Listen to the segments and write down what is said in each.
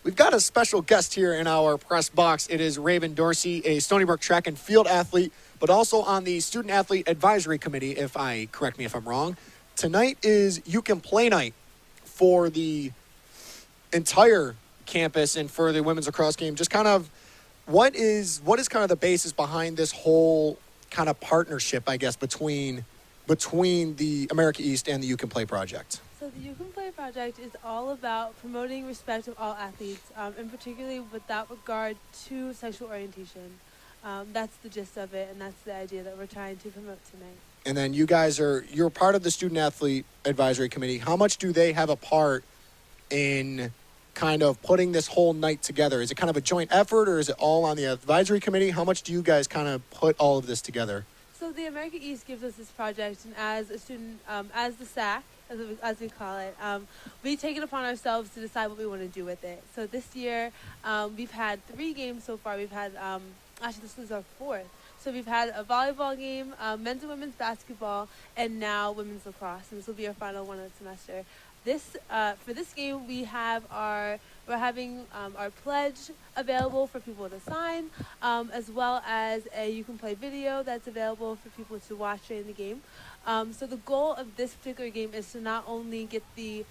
We've got a special guest here in our press box. It is Raven Dorsey, a Stony Brook track and field athlete, but also on the Student Athlete Advisory Committee, correct me if I'm wrong. Tonight is You Can Play night for the entire campus and for the women's lacrosse game. Just kind of what is kind of the basis behind this whole kind of partnership, I guess, between the America East and the You Can Play project? So the You Can Play project is all about promoting respect of all athletes, and particularly without regard to sexual orientation. That's the gist of it, and that's the idea that we're trying to promote tonight. And then you're part of the Student Athlete Advisory Committee. How much do they have a part in kind of putting this whole night together? Is it kind of a joint effort, or is it all on the advisory committee? How much do you guys kind of put all of this together? So the America East gives us this project, and as a student, as the SAC, as we call it, we take it upon ourselves to decide what we want to do with it. So this year, we've had 3 games so far. We've had, actually this was our 4th. So we've had a volleyball game, men's and women's basketball, and now women's lacrosse. And this will be our final one of the semester. For this game, we're having our pledge available for people to sign, as well as a You Can Play video that's available for people to watch during the game. So the goal of this particular game is to not only get the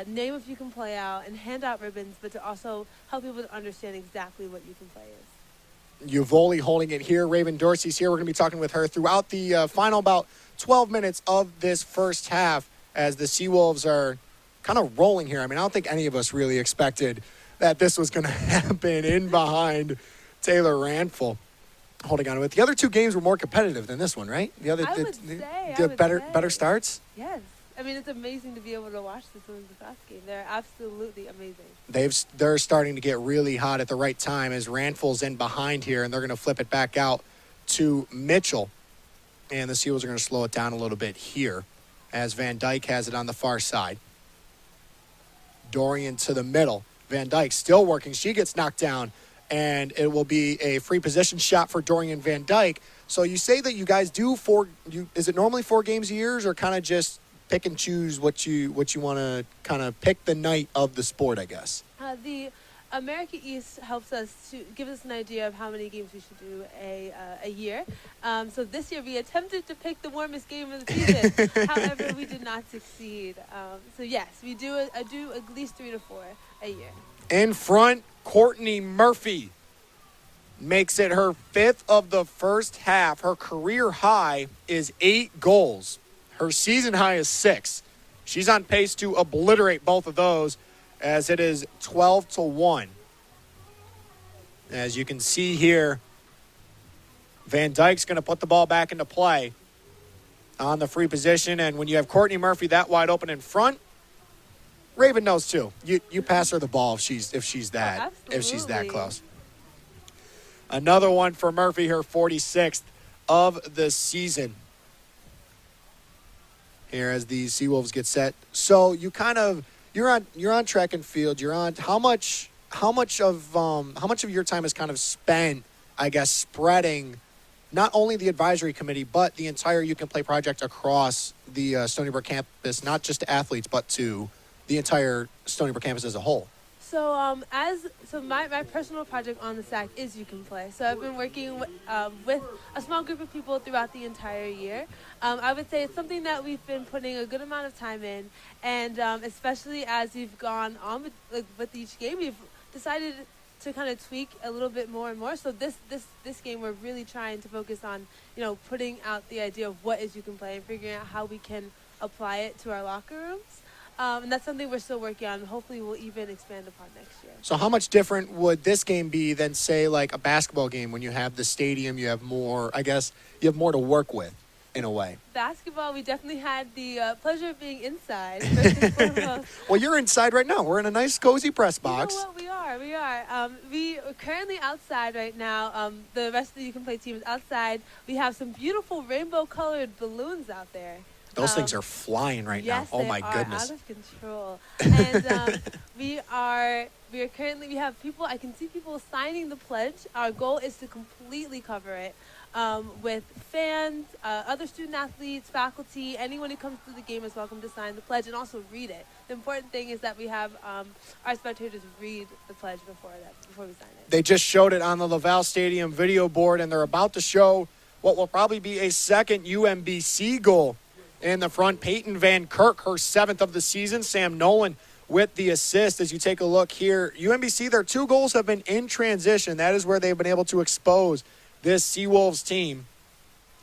name of You Can Play out and hand out ribbons, but to also help people to understand exactly what You Can Play is. Uvoli holding it here. Raven Dorsey's here. We're going to be talking with her throughout the final about 12 minutes of this first half as the Seawolves are kind of rolling here. I mean, I don't think any of us really expected that this was going to happen in behind Taylor Ranful holding on to it. The other 2 games were more competitive than this one, right? Better starts? Yes. I mean, it's amazing to be able to watch this women's lacrosse game. They're absolutely amazing. They're starting to get really hot at the right time as Ranful's in behind here, and they're going to flip it back out to Mitchell. And the Seals are going to slow it down a little bit here as Van Dyke has it on the far side. Dorian to the middle. Van Dyke still working. She gets knocked down, and it will be a free position shot for Dorian Van Dyke. So you say that you guys do is it normally 4 games a year, or kind of just pick and choose what you want to kind of pick the night of the sport, I guess? The America East helps us to give us an idea of how many games we should do a year. So this year we attempted to pick the warmest game of the season. However, we did not succeed. So yes, we do at least 3 to 4 a year. In front, Courtney Murphy makes it her 5th of the first half. Her career high is 8 goals. Her season high is 6. She's on pace to obliterate both of those, as it is 12-1. As you can see here, Van Dyke's going to put the ball back into play on the free position. And when you have Courtney Murphy that wide open in front, Raven knows too. You pass her the ball if she's that close. Another one for Murphy, her 46th of the season. Here as the Seawolves get set. So you're on track and field. You're on how much of your time is kind of spent, I guess, spreading not only the advisory committee but the entire You Can Play project across the Stony Brook campus, not just to athletes but to the entire Stony Brook campus as a whole. So my personal project on the SAC is You Can Play. So I've been working with a small group of people throughout the entire year. I would say it's something that we've been putting a good amount of time in, and especially as we've gone on with each game, we've decided to kind of tweak a little bit more and more. So this game, we're really trying to focus on, putting out the idea of what is You Can Play and figuring out how we can apply it to our locker rooms. And that's something we're still working on. Hopefully we'll even expand upon next year. So how much different would this game be than, say, like a basketball game when you have the stadium, you have more to work with in a way? Basketball, we definitely had the pleasure of being inside, first and foremost. Well, you're inside right now. We're in a nice, cozy press box. You know what? We are. We are currently outside right now. The rest of the You Can Play team is outside. We have some beautiful rainbow-colored balloons out there. Those things are flying right now. Oh my goodness. Out of control. And we have people, I can see people signing the pledge. Our goal is to completely cover it. with fans, other student athletes, faculty, anyone who comes to the game is welcome to sign the pledge and also read it. The important thing is that we have our spectators read the pledge before we sign it. They just showed it on the Laval Stadium video board, and they're about to show what will probably be a second UMBC goal in the front. Peyton Van Kirk, her 7th of the season. Sam Nolan with the assist. As you take a look here, UMBC, their 2 goals have been in transition. That is where they've been able to expose this Seawolves team.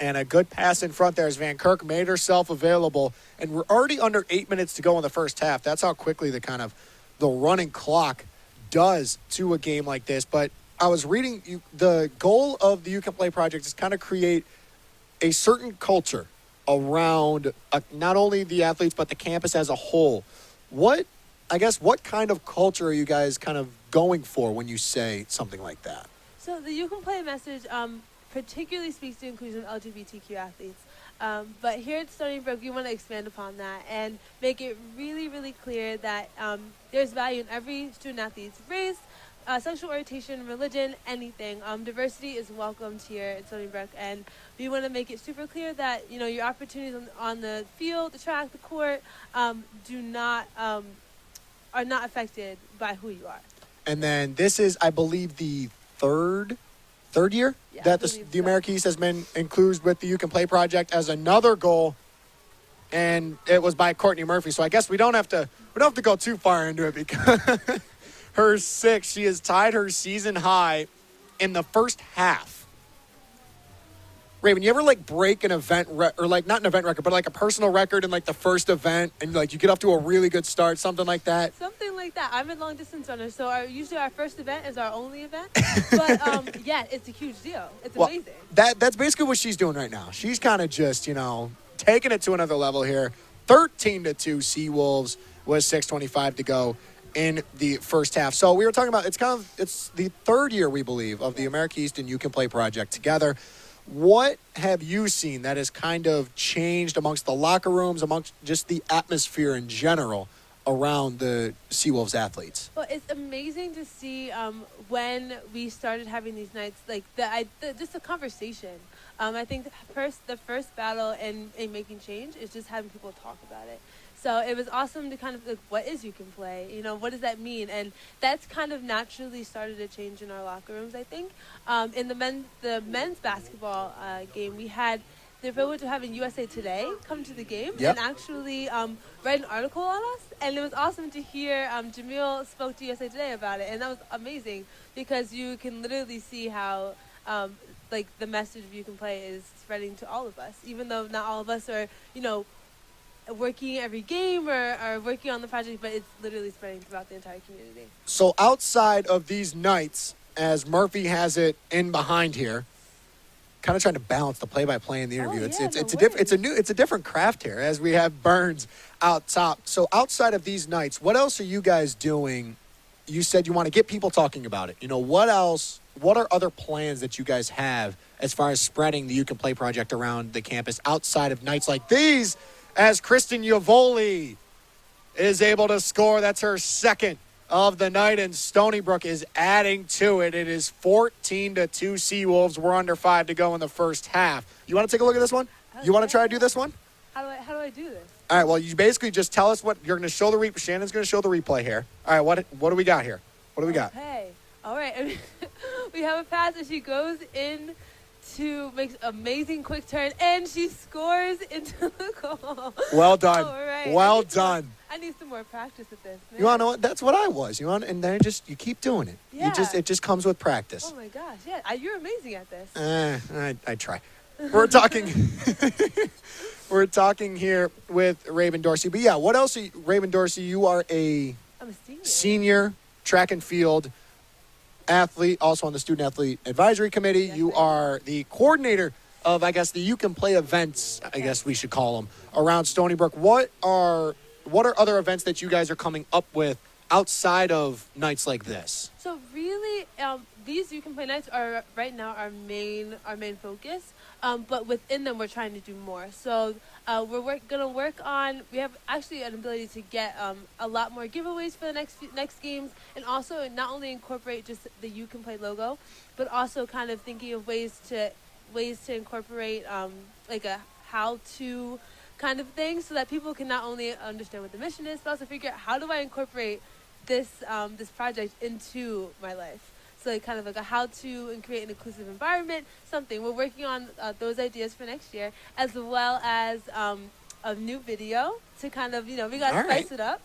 And a good pass in front there as Van Kirk made herself available. And we're already under 8 minutes to go in the first half. That's how quickly the running clock does to a game like this. But I was reading, the goal of the You Can Play project is kind of create a certain culture around not only the athletes but the campus as a whole. What kind of culture are you guys kind of going for when you say something like that? So the You Can Play message particularly speaks to inclusion of LGBTQ athletes. But here at Stony Brook, we want to expand upon that and make it really, really clear that there's value in every student athlete's race, sexual orientation, religion, anything. Diversity is welcomed here at Stony Brook, and we want to make it super clear that your opportunities on the field, the track, the court, are not affected by who you are. And then this is, I believe, the third year that the America East has been included with the You Can Play project as another goal, and it was by Courtney Murphy. So I guess we don't have to go too far into it because her 6, she has tied her season high in the first half. Raven, you ever break an event or not an event record, but a personal record in the first event, and you get off to a really good start, something like that? Something like that. I'm a long distance runner, so usually our first event is our only event. But yeah, it's a huge deal. It's amazing. That's basically what she's doing right now. She's kind of just taking it to another level here. 13-2 Seawolves with 6:25 to go in the first half. So we were talking about it's the third year, we believe, of the America East and You Can Play project together. What have you seen that has kind of changed amongst the locker rooms, amongst just the atmosphere in general around the Seawolves athletes? Well, it's amazing to see when we started having these nights, just a conversation. I think the first battle in making change is just having people talk about it. So it was awesome to kind of what is You Can Play? What does that mean? And that's kind of naturally started to change in our locker rooms, I think. In the men's basketball game, we had the privilege of having USA Today come to the game and actually write an article on us. And it was awesome to hear Jamil spoke to USA Today about it. And that was amazing because you can literally see how the message of You Can Play is spreading to all of us, even though not all of us are, working every game or working on the project, but it's literally spreading throughout the entire community. So outside of these nights, as Murphy has it in behind here, kind of trying to balance the play-by-play in the interview. It's a different craft here as we have Burns out top. So outside of these nights, what else are you guys doing? You said you want to get people talking about it. What else? What are other plans that you guys have as far as spreading the You Can Play project around the campus outside of nights like these? As Kristen Yavoli is able to score. That's her 2nd of the night, and Stony Brook is adding to it. It is 14-2 Seawolves. We're under 5 to go in the first half. You want to take a look at this one? You want to try to do this one? How do I do this? All right, well, you basically just tell us what you're going to show the replay. Shannon's going to show the replay here. All right, what do we got here? What do we got? Okay. All right. We have a pass as she goes in makes amazing quick turn, and she scores into the goal. Well done. All right. Well done. I need some more practice at this. Man. You want to know what? That's what I was. And then you keep doing it. Yeah. It just comes with practice. Oh my gosh. Yeah. You're amazing at this. I try. We're talking. We're talking here with Raven Dorsey. But yeah, what else? Raven Dorsey, you are I'm a senior track and field athlete, also on the Student Athlete Advisory Committee. Yes, you are the coordinator of, I guess, the You Can Play events, I guess we should call them, around Stony Brook. What are other events that you guys are coming up with outside of nights like this? So really, these You Can Play nights are right now our main focus. But within them, we're trying to do more. So we're going to work on. We have actually an ability to get a lot more giveaways for the next games, and also not only incorporate just the You Can Play logo, but also kind of thinking of ways to ways to incorporate like a how-to kind of thing, so that people can not only understand what the mission is, but also figure out how do I incorporate this this project into my life. So like kind of like a how-to and create an inclusive environment, something. We're working on those ideas for next year, as well as a new video to kind of, we got to spice it up.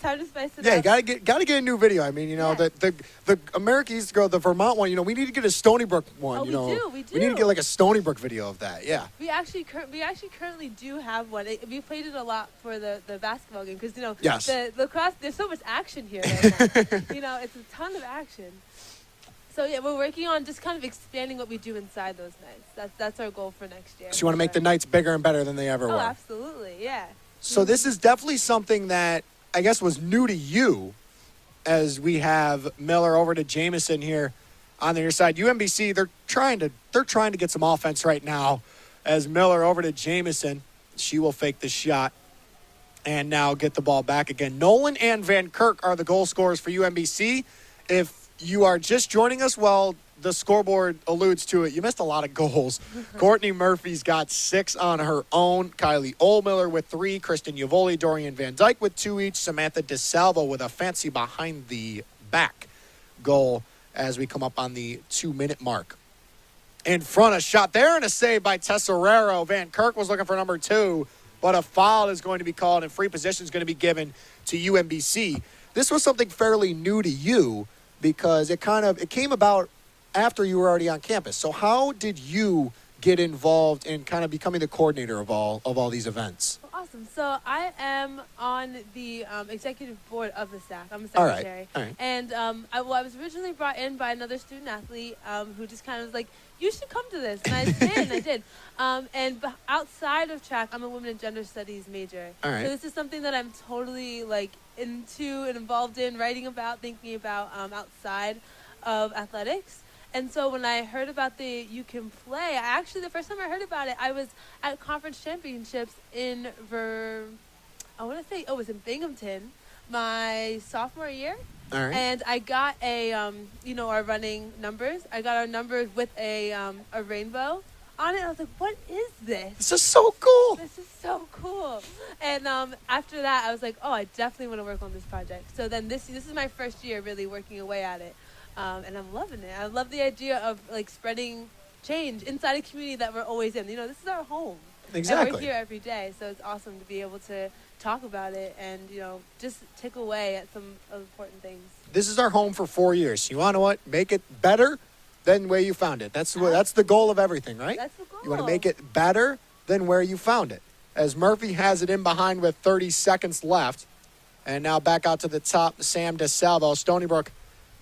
Time to spice it up. Yeah, you gotta get a new video. I mean, the America East Girl, the Vermont one, we need to get a Stony Brook one. Oh, we do. We need to get like a Stony Brook video of that. Yeah. We actually currently do have one. We played it a lot for the basketball game because Yes. the lacrosse. There's so much action here right now. It's a ton of action. So yeah, we're working on just kind of expanding what we do inside those nights. That's our goal for next year. So you want to make the nights bigger and better than they ever were. Oh, absolutely, yeah. So this is definitely something that I guess was new to you, as we have Miller over to Jameson here on the near side. UMBC, they're trying to get some offense right now, as Miller over to Jameson. She will fake the shot and now get the ball back again. Nolan and Van Kirk are the goal scorers for UMBC. If you are just joining us, well, the scoreboard alludes to it. You missed a lot of goals. Courtney Murphy's got 6 on her own. Kylie Oldmiller with 3. Kristen Yavoli, Dorian Van Dyke with 2 each. Samantha DeSalvo with a fancy behind the back goal as we come up on the 2-minute mark. In front, a shot there and a save by Tesserero. Van Kirk was looking for number 2, but a foul is going to be called and free position is going to be given to UMBC. This was something fairly new to you because it came about after you were already on campus. So how did you get involved in kind of becoming the coordinator of all these events? Awesome. So I am on the executive board of the SAC. I'm a secretary. All right. And I was originally brought in by another student athlete who just kind of was like, you should come to this. And I did, and I did. And outside of track, I'm a women and gender studies major. All right. So this is something that I'm totally into and involved in, writing about, thinking about outside of athletics. And so when I heard about the You Can Play, the first time I heard about it, I was at conference championships in it was in Binghamton, my sophomore year. All right. And I got our running numbers. I got our numbers with a rainbow on it. I was like, what is this? This is so cool. This is so cool. And after that, I was like, oh, I definitely want to work on this project. So then this is my first year really working away at it. And I'm loving it. I love the idea of spreading change inside a community that we're always in. This is our home. Exactly. And we're here every day, so it's awesome to be able to talk about it and just tick away at some important things. This is our home for 4 years. You want to what? Make it better than where you found it. That's the goal of everything, right? That's the goal. You want to make it better than where you found it. As Murphy has it in behind with 30 seconds left, and now back out to the top, Sam DeSalvo. Stony Brook,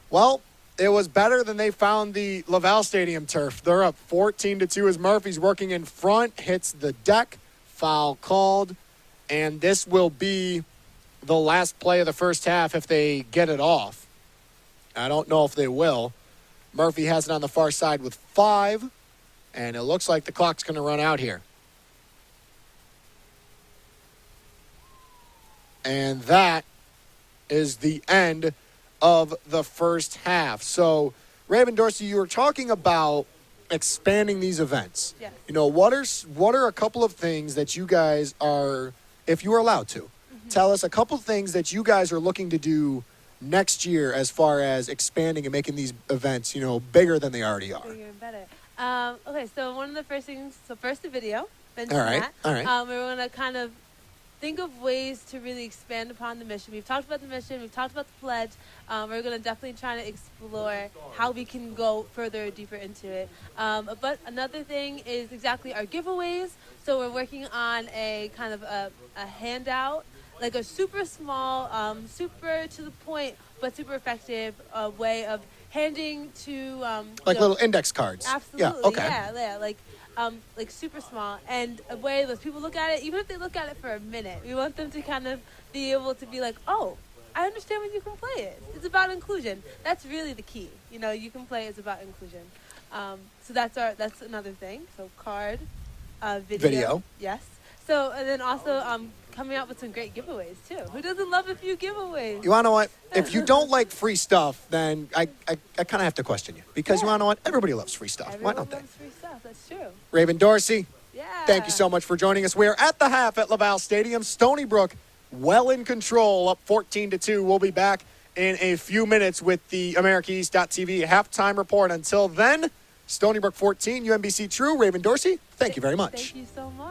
well, it was better than they found the Laval Stadium turf. They're up 14-2 as Murphy's working in front, hits the deck, foul called, and this will be the last play of the first half if they get it off. I don't know if they will. Murphy has it on the far side with 5, and it looks like the clock's going to run out here. And that is the end of the first half. So, Raven Dorsey, you were talking about expanding these events. Yes. What are a couple of things that you guys are, if you are allowed to, tell us a couple of things that you guys are looking to do next year as far as expanding and making these events, bigger than they already are. Bigger and better. Okay, so one of the first things, first the video. All right. We're going to kind of think of ways to really expand upon the mission. We've talked about the mission. We've talked about the pledge. We're going to definitely try to explore how we can go further, deeper into it. But another thing is exactly our giveaways. So we're working on a kind of a handout, like a super small, super to the point, but super effective way of handing to little index cards. Absolutely. Yeah. Okay. Yeah. Like super small, and a way that people look at it, even if they look at it for a minute, we want them to kind of be able to be like, oh, I understand what You Can Play is. It's about inclusion. That's really the key. You Can Play is about inclusion. So that's another thing. So card, video. Yes. So and then also coming up with some great giveaways too. Who doesn't love a few giveaways? You want to know what? If you don't like free stuff, then I kind of have to question you. Because you want to know what? Everybody loves free stuff. Everyone Why don't they? loves free stuff. That's true. Raven Dorsey, Yeah. thank you so much for joining us. We're at the half at Laval Stadium. Stony Brook well in control, up 14-2. We'll be back in a few minutes with the AmericaEast.tv halftime report. Until then, Stony Brook 14, UMBC True. Raven Dorsey, thank you very much. Thank you so much.